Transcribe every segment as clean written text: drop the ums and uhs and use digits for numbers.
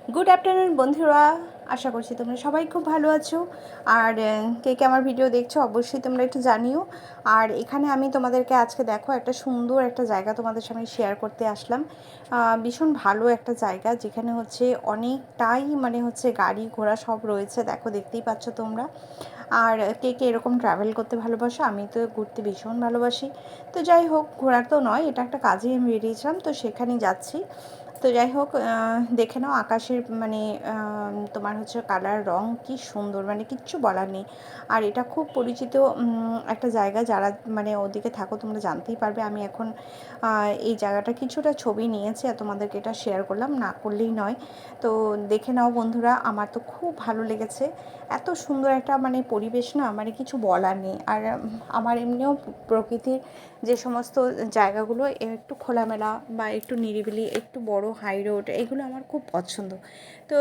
Good afternoon বন্ধুরা, আশা করছি তোমরা সবাই খুব ভালো আছো। আর কে কে আমার ভিডিও দেখছো অবশ্যই তোমরা একটু জানিও। আর এখানে আমি তোমাদেরকে আজকে দেখো একটা সুন্দর একটা জায়গা তোমাদের সামনে শেয়ার করতে আসলাম। ভীষণ ভালো একটা জায়গা, যেখানে হচ্ছে অনেকটাই মানে হচ্ছে গাড়ি ঘোড়া সব রয়েছে, দেখো দেখতেই পাচ্ছ তোমরা। আর কে কে এরকম ট্রাভেল করতে ভালোবাসো? আমি তো ঘুরতে ভীষণ ভালোবাসি। তো যাই হোক, ঘোরার তো নয়, এটা একটা কাজে আমি বেরিয়েছিলাম, তো সেখানেই যাচ্ছি। তো যাই হোক, দেখে নাও আকাশের মানে তোমার হচ্ছে কালার রং কি সুন্দর, মানে কিচ্ছু বলার নেই। আর এটা খুব পরিচিত একটা জায়গা, যারা মানে ওদিকে থাকো তোমরা জানতেই পারবে। আমি এখন এই জায়গাটা কিছুটা ছবি নিয়েছি আর তোমাদেরকে এটা শেয়ার করলাম, না করলেই নয়। তো দেখে নাও বন্ধুরা, আমার তো খুব ভালো লেগেছে। এত সুন্দর একটা মানে পরিবেশ, না মানে কিছু বলার নেই। আর আমার এমনিও প্রকৃতির যে সমস্ত জায়গাগুলো একটু খোলামেলা বা একটু নিরিবিলি, একটু বড় হাই রোড, এগুলো আমার খুব পছন্দ। তো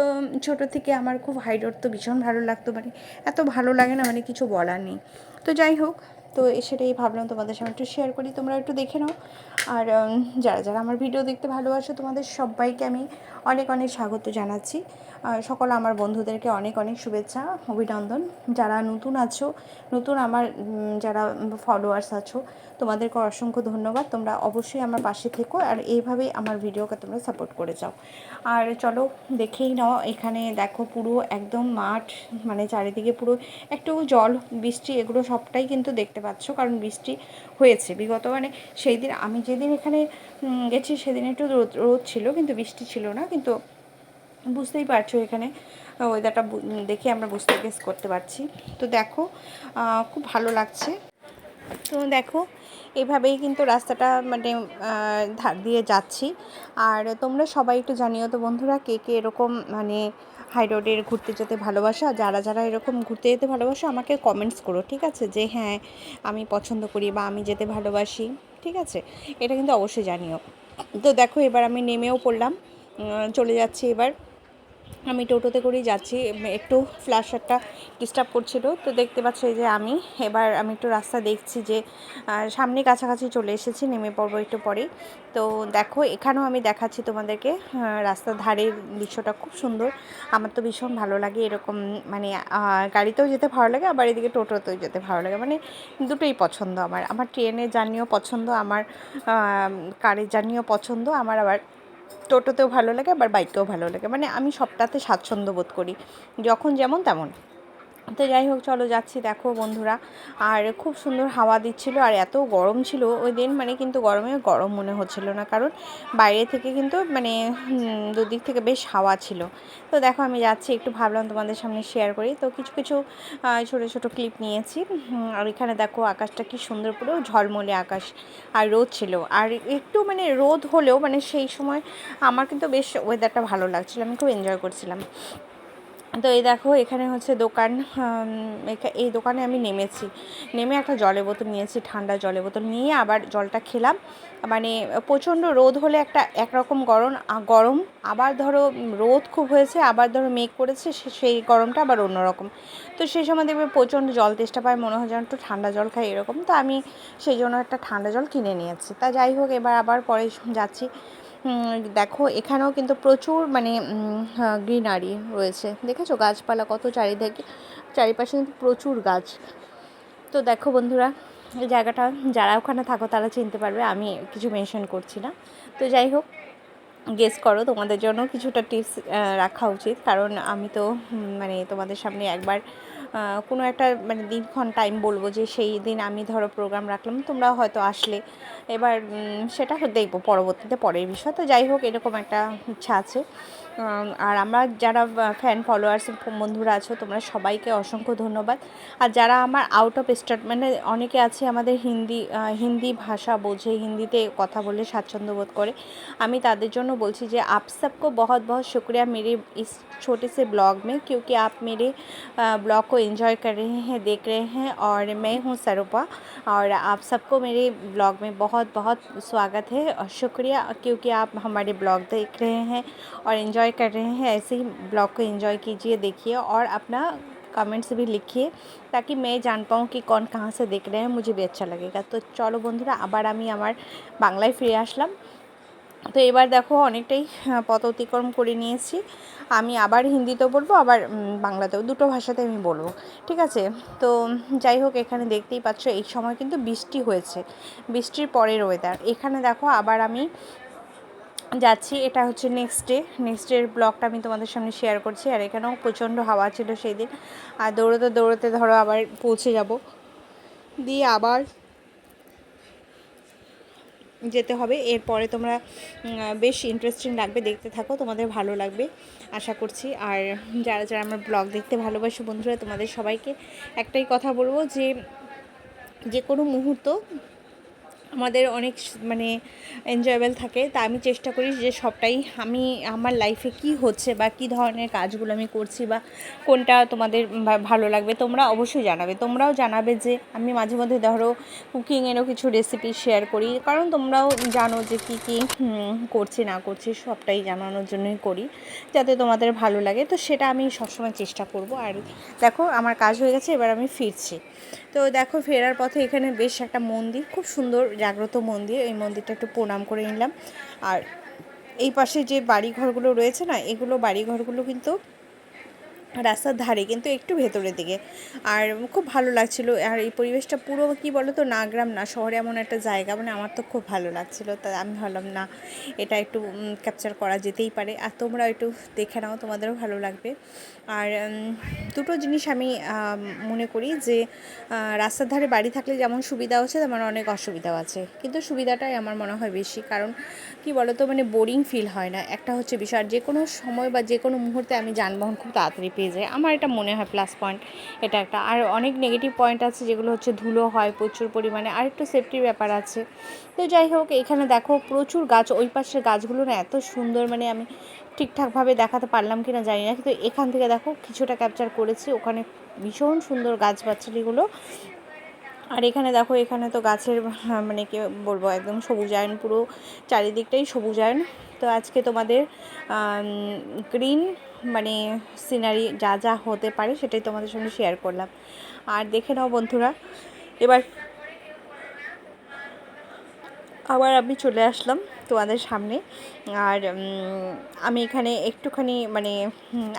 ছোটো থেকে আমার খুব হাই রোড তো ভীষণ ভালো লাগতো, মানে এত ভালো লাগে না, মানে কিছু বলার নেই। তো যাই হোক, তো সেটাই ভাবলাম তোমাদের সামনে একটু শেয়ার করি, তোমরা একটু দেখে নাও। আর যারা যারা আমার ভিডিও দেখতে ভালোবাসো তোমাদের সবাইকে আমি অনেক অনেক স্বাগত জানাচ্ছি। সকল আমার বন্ধুদেরকে অনেক অনেক শুভেচ্ছা, অভিনন্দন। যারা নতুন আছো, নতুন আমার যারা ফলোয়ার্স আছো, তোমাদেরকে অসংখ্য ধন্যবাদ। তোমরা অবশ্যই আমার পাশে থেকো আর এইভাবেই আমার ভিডিওকে তোমরা সাপোর্ট করে যাও। আর চলো দেখেই নাও, এখানে দেখো পুরো একদম মাঠ, মানে চারিদিকে পুরো একটু জল বৃষ্টি এগুলো সবটাই কিন্তু দেখতে পাচ্ছ, কারণ বৃষ্টি হয়েছে বিগত মানে সেই দিন আমি যেদিন এখানে গেছি সেদিন একটু রোদ রোদ ছিল, কিন্তু বৃষ্টি ছিল না। কিন্তু বুঝতেই পারছো এখানে ওয়েদারটা দেখে আমরা বুঝতে গেস করতে পারছি। তো দেখো খুব ভালো লাগছে। তো দেখো এভাবেই কিন্তু রাস্তাটা মানে ধার দিয়ে যাচ্ছি। আর তোমরা সবাই একটু জানিও তো বন্ধুরা, কে কে এরকম মানে হাই রোডের ঘুরতে যেতে ভালোবাসো। আর যারা যারা এরকম ঘুরতে যেতে ভালোবাসো আমাকে কমেন্টস করো, ঠিক আছে, যে হ্যাঁ আমি পছন্দ করি বা আমি যেতে ভালোবাসি, ঠিক আছে, এটা কিন্তু অবশ্যই জানিও। তো দেখো এবার আমি নেমেও পড়লাম, চলে যাচ্ছি এবার। আমি টোটোতে করেই যাচ্ছি, একটু ফ্ল্যাশারটা ডিস্টার্ব করছিল, তো দেখতে পাচ্ছ এই যে আমি এবার আমি একটু রাস্তা দেখছি যে সামনে কাছাকাছি চলে এসেছি, নেমে পড়বো একটু পরেই। তো দেখো এখানেও আমি দেখাচ্ছি তোমাদেরকে, রাস্তার ধারের দৃশ্যটা খুব সুন্দর। আমার তো ভীষণ ভালো লাগে এরকম, মানে গাড়িতেও যেতে ভালো লাগে, আবার এদিকে টোটোতেও যেতে ভালো লাগে, মানে দুটোই পছন্দ আমার। আমার ট্রেনের জার্নিও পছন্দ, আমার কারের জার্নিও পছন্দ, আমার আবার টোটোতেও ভালো লাগে, আবার বাইকেও ভালো লাগে, মানে আমি সবটাতে স্বাচ্ছন্দ্য বোধ করি, যখন যেমন তেমন। তো যাই হোক, চলো যাচ্ছি। দেখো বন্ধুরা, আর খুব সুন্দর হাওয়া দিচ্ছিল, আর এত গরম ছিল ওই দিন, মানে কিন্তু গরমে গরম মনে হচ্ছিল না, কারণ বাইরে থেকে কিন্তু মানে দুদিক থেকে বেশ হাওয়া ছিল। তো দেখো আমি যাচ্ছি, একটু ভাবলাম তোমাদের সামনে শেয়ার করি, তো কিছু কিছু ছোটো ছোটো ক্লিপ নিয়েছি। আর এখানে দেখো আকাশটা কি সুন্দর, পুরো ঝলমলে আকাশ, আর রোদ ছিল। আর একটু মানে রোদ হলেও মানে সেই সময় আমার কিন্তু বেশ ওয়েদারটা ভালো লাগছিল, আমি খুব এনজয় করছিলাম। তো এই দেখো এখানে হচ্ছে দোকান, এই দোকানে আমি নেমেছি, নেমে একটা জলের বোতল নিয়েছি, ঠান্ডা জলের বোতল নিয়ে আবার জলটা খেলাম। মানে প্রচণ্ড রোদ হলে একটা একরকম গরম, আবার ধরো রোদ খুব হয়েছে, আবার ধরো মেঘ করেছে, সেই গরমটা আবার অন্যরকম। তো সেই সময় দেখবে প্রচণ্ড জল তেষ্টা পায়, মনে হয় যেন একটু ঠান্ডা জল খাই এরকম। তো আমি সেই জন্য একটা ঠান্ডা জল কিনে নিয়েছি। তা যাই হোক, এবার আবার পরে যাচ্ছি। দেখো এখানেও কিন্তু প্রচুর মানে গ্রিনারি রয়েছে, দেখেছো গাছপালা কত চারিদিকে, চারিপাশে কিন্তু প্রচুর গাছ। তো দেখো বন্ধুরা, এই জায়গাটা যারা ওখানে থাকো তারা চিনতে পারবে, আমি কিছু মেনশন করছি না। তো যাই হোক, গেস করো, তোমাদের জন্য কিছুটা টিপস রাখা উচিত, কারণ আমি তো মানে তোমাদের সামনে একবার কোনো একটা মানে দিনক্ষণ টাইম বলবো, যে সেই দিন আমি ধরো প্রোগ্রাম রাখলাম, তোমরা হয়তো আসলে, এবার সেটা দেখবো পরবর্তীতে, পরের বিষয়। তো যাই হোক, এরকম একটা ইচ্ছা আছে। আর আমরা যারা ফ্যান ফলোয়ার্স বন্ধুরা আছো, তোমরা সবাইকে অসংখ্য ধন্যবাদ। আর যারা আমার আউট অফ স্টেট, মানে অনেকে আছে আমাদের হিন্দি ভাষা বোঝে, হিন্দিতে কথা বলে স্বাচ্ছন্দ্য বোধ করে, আমি তাদের জন্য বলছি যে आप सबको बहुत बहुत शुक्रिया मेरे इस छोटे से ब्लॉग में, क्योंकि आप मेरे ब्लॉग को एंजॉय कर रहे हैं, देख रहे हैं। और मैं हूँ सरूपा, और आप सबको मेरे ब्लॉग में बहुत बहुत स्वागत है और शुक्रिया, क्योंकि आप हमारे ब्लॉग देख रहे हैं और एंजॉय कर रहे हैं। ऐसे ही ब्लॉग को एंजॉय कीजिए, देखिए, और अपना कमेंट्स भी लिखिए, ताकि मैं जान पाऊँ कि कौन कहाँ से देख रहे हैं, मुझे भी अच्छा लगेगा। तो चलो বন্ধুরা, আবার আমি আমার বাংলায় ফিরে আসলাম। তো এবার দেখো অনেকটাই পথ অতিক্রম করে নিয়েছি। আমি আবার হিন্দিতেও বলবো, আবার বাংলাতেও, দুটো ভাষাতে আমি বলবো, ঠিক আছে। তো যাই হোক, এখানে দেখতেই পাচ্ছ এই সময় কিন্তু বৃষ্টি হয়েছে, বৃষ্টির পরের ওয়েদার। এখানে দেখো আবার আমি যাচ্ছি, এটা হচ্ছে নেক্সট ডের ব্লগটা আমি তোমাদের সামনে শেয়ার করছি। আর এখানেও প্রচণ্ড হাওয়া ছিল সেই দিন, আর দৌড়োতে দৌড়োতে ধরো আবার পৌঁছে যাব, দিয়ে আবার যেতে হবে। এরপরে তোমরা বেশ ইন্টারেস্টিং লাগবে, দেখতে থাকো, তোমাদের ভালো লাগবে আশা করছি। আর যারা যারা আমার ব্লগ দেখতে ভালোবাসো বন্ধুরা, তোমাদের সবাইকে একটাই কথা বলবো যে কোনো মুহূর্ত আমাদের অনেক মানে এনজয়েবল থাকে। তা আমি চেষ্টা করি যে সবটাই আমি আমার লাইফে কি হচ্ছে বা কী ধরনের কাজগুলো আমি করছি বা কোনটা তোমাদের ভালো লাগবে, তোমরা অবশ্যই জানাবে। তোমরাও জানাবে যে আমি মাঝে মধ্যে ধরো কুকিংয়েরও কিছু রেসিপি শেয়ার করি, কারণ তোমরাও জানো যে কী কী করছি না করছি, সবটাই জানানোর জন্যই করি, যাতে তোমাদের ভালো লাগে। তো সেটা আমি সবসময় চেষ্টা করব। আর দেখো আমার কাজ হয়ে গেছে, এবার আমি ফিরছি। তো দেখো ফেরার পথে এখানে বেশ একটা মন্দির, খুব সুন্দর জাগ্রত মন্দির, এই মন্দিরটা একটু প্রণাম করে নিলাম। আর এই পাশে যে বাড়িঘরগুলো রয়েছে না, এগুলো বাড়িঘরগুলো কিন্তু রাস্তার ধারে, কিন্তু একটু ভেতরের দিকে। আর খুব ভালো লাগছিল। আর এই পরিবেশটা পুরো কি বলো তো, না গ্রাম না শহরে, এমন একটা জায়গা, মানে আমার তো খুব ভালো লাগছিল। তা আমি ভাবলাম না, এটা একটু ক্যাপচার করা যেতেই পারে। আর তোমরা একটু দেখে নাও, তোমাদেরও ভালো লাগবে। আর দুটো জিনিস আমি মনে করি যে রাস্তার ধারে বাড়ি থাকলে যেমন সুবিধা আছে, তেমন অনেক অসুবিধাও আছে, কিন্তু সুবিধাটাই আমার মনে হয় বেশি। কারণ কি বলো তো, মানে বোরিং ফিল হয় না, একটা হচ্ছে বিষয়। আর যে কোনো সময় বা যে কোনো মুহূর্তে আমি যানবাহন খুব তাড়াতাড়ি পেয়ে যাই, আমার এটা মনে হয় প্লাস পয়েন্ট এটা একটা। আর অনেক নেগেটিভ পয়েন্ট আছে, যেগুলো হচ্ছে ধুলো হয় প্রচুর পরিমাণে, আর একটু সেফটির ব্যাপার আছে। তো যাই হোক, এখানে দেখো প্রচুর গাছ, ওই পাশের গাছগুলো না এত সুন্দর, মানে আমি ঠিকঠাকভাবে দেখাতে পারলাম কি না জানি না, কিন্তু এখান থেকে দেখো কিছুটা ক্যাপচার করেছি। ওখানে ভীষণ সুন্দর গাছগাছালিগুলো। আর এখানে দেখো, এখানে তো গাছের মানে কি বলবো, একদম সবুজায়ন, পুরো চারিদিকটাই সবুজায়ন। তো আজকে তোমাদের গ্রিন মানে সিনারি যা যা হতে পারে সেটাই তোমাদের সঙ্গে শেয়ার করলাম। আর দেখে নাও বন্ধুরা, এবার আবার আমি চলে আসলাম তোমাদের সামনে। আর আমি এখানে একটুখানি মানে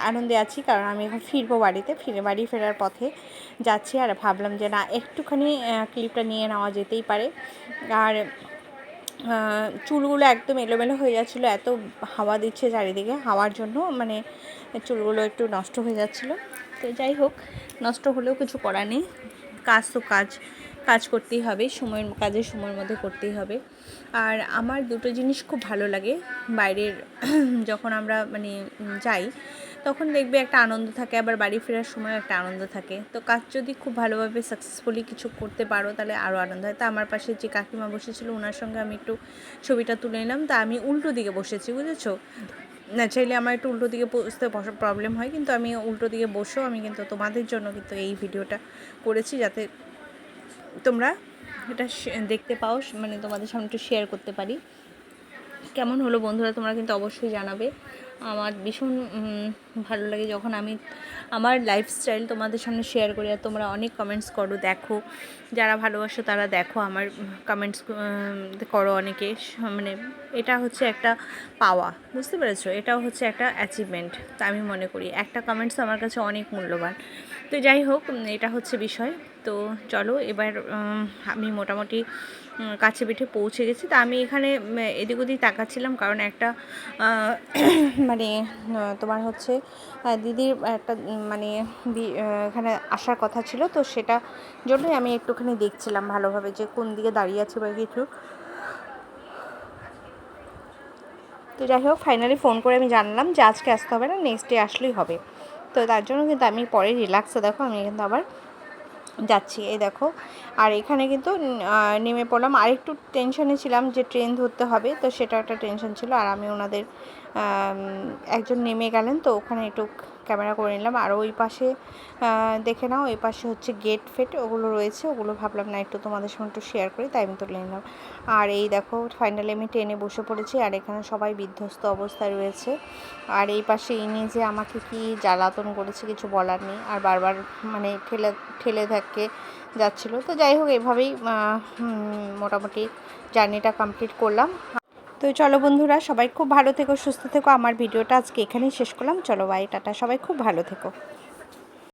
আনন্দে আছি, কারণ আমি এখন ফিরবো বাড়িতে, বাড়ি ফেরার পথে যাচ্ছি। আর ভাবলাম যে না, একটুখানি ক্লিপটা নিয়ে নেওয়া যেতেই পারে। আর চুলগুলো একদম এলোমেলো হয়ে যাচ্ছিলো, এত হাওয়া দিচ্ছে চারিদিকে, হাওয়ার জন্য মানে চুলগুলো একটু নষ্ট হয়ে যাচ্ছিলো। তো যাই হোক, নষ্ট হলেও কিছু করার নেই, কাজ তো কাজ করতেই হবে, কাজের সময়ের মধ্যে করতেই হবে। আর আমার দুটো জিনিস খুব ভালো লাগে বাইরের যখন আমরা মানে যাই, তখন দেখবে একটা আনন্দ থাকে, আবার বাড়ি ফেরার সময় একটা আনন্দ থাকে। তো কাজ যদি খুব ভালোভাবে সাকসেসফুলি কিছু করতে পারো, তাহলে আরও আনন্দ হয়। তা আমার পাশে যে কাকিমা বসেছিল, ওনার সঙ্গে আমি একটু ছবিটা তুলে নিলাম। তা আমি উল্টো দিকে বসেছি, বুঝেছো। ন্যাচারালি আমার একটু উল্টো দিকে বসতে প্রবলেম হয়, কিন্তু আমি উল্টো দিকে বসেও আমি কিন্তু তোমাদের জন্য কিন্তু এই ভিডিওটা করেছি, যাতে তোমরা এটা দেখতে পাও, মানে তোমাদের সামনে একটু শেয়ার করতে পারি। কেমন হলো বন্ধুরা, তোমরা কিন্তু অবশ্যই জানাবে। আমার ভীষণ ভালো লাগে যখন আমি আমার লাইফস্টাইল তোমাদের সামনে শেয়ার করি, আর তোমরা অনেক কমেন্টস করো, দেখো, যারা ভালোবাসো তারা দেখো, আমার কমেন্টস করো অনেকে, মানে এটা হচ্ছে একটা পাওয়া, বুঝতে পেরেছো, এটাও হচ্ছে একটা অ্যাচিভমেন্ট। তা আমি মনে করি একটা কমেন্টস আমার কাছে অনেক মূল্যবান। তো যাই হোক, এটা হচ্ছে বিষয়। তো চলো, এবার আমি মোটামুটি কাছে পিঠে পৌঁছে গেছি। তা আমি এখানে এদিক ওদিক তাকাচ্ছিলাম, কারণ একটা মানে তোমার হচ্ছে দিদির একটা মানে এখানে আসার কথা ছিল, তো সেটা জন্যই আমি একটুখানি দেখছিলাম ভালোভাবে যে কোন দিকে দাঁড়িয়ে আছে বা কিছু। তো যাই হোক, ফাইনালি ফোন করে আমি জানলাম যে আজকে আসতে হবে না, নেক্সট ডে আসলেই হবে। তো তার জন্য কিন্তু আমি পরে রিল্যাক্সে, দেখো আমি কিন্তু আবার যাচ্ছি, এই দেখো। আর এখানে কিন্তু নেমে পড়লাম, আর একটু টেনশনে ছিলাম যে ট্রেন ধরতে হবে, তো সেটা একটা টেনশন ছিল। আর আমি ওনাদের একজন নেমে গেলেন, তো ওখানে একটু ক্যামেরা করে নিলাম। আর ওই পাশে দেখে নাও, ওই পাশে হচ্ছে গেট ফেট ওগুলো রয়েছে, ওগুলো ভাবলাম না একটু তোমাদের সঙ্গে একটু শেয়ার করি, তাই আমি তুলে নিলাম। আর এই দেখো, ফাইনালি আমি ট্রেনে বসে পড়েছি, আর এখানে সবাই বিধ্বস্ত অবস্থায় রয়েছে। আর এই পাশে ইনি যে আমাকে কি জ্বালাতন করেছে কিছু বলার নেই, আর বারবার মানে ঠেলে ধাক্কে যাচ্ছিলো। তো যাই হোক, এভাবেই মোটামুটি জার্নিটা কমপ্লিট করলাম। তো চলো বন্ধুরা, সবাই খুব ভালো থেকো, সুস্থ থেকো। আমার ভিডিওটা আজকে এখানেই শেষ করলাম। চলো বাই, টাটা, সবাই খুব ভালো থেকো।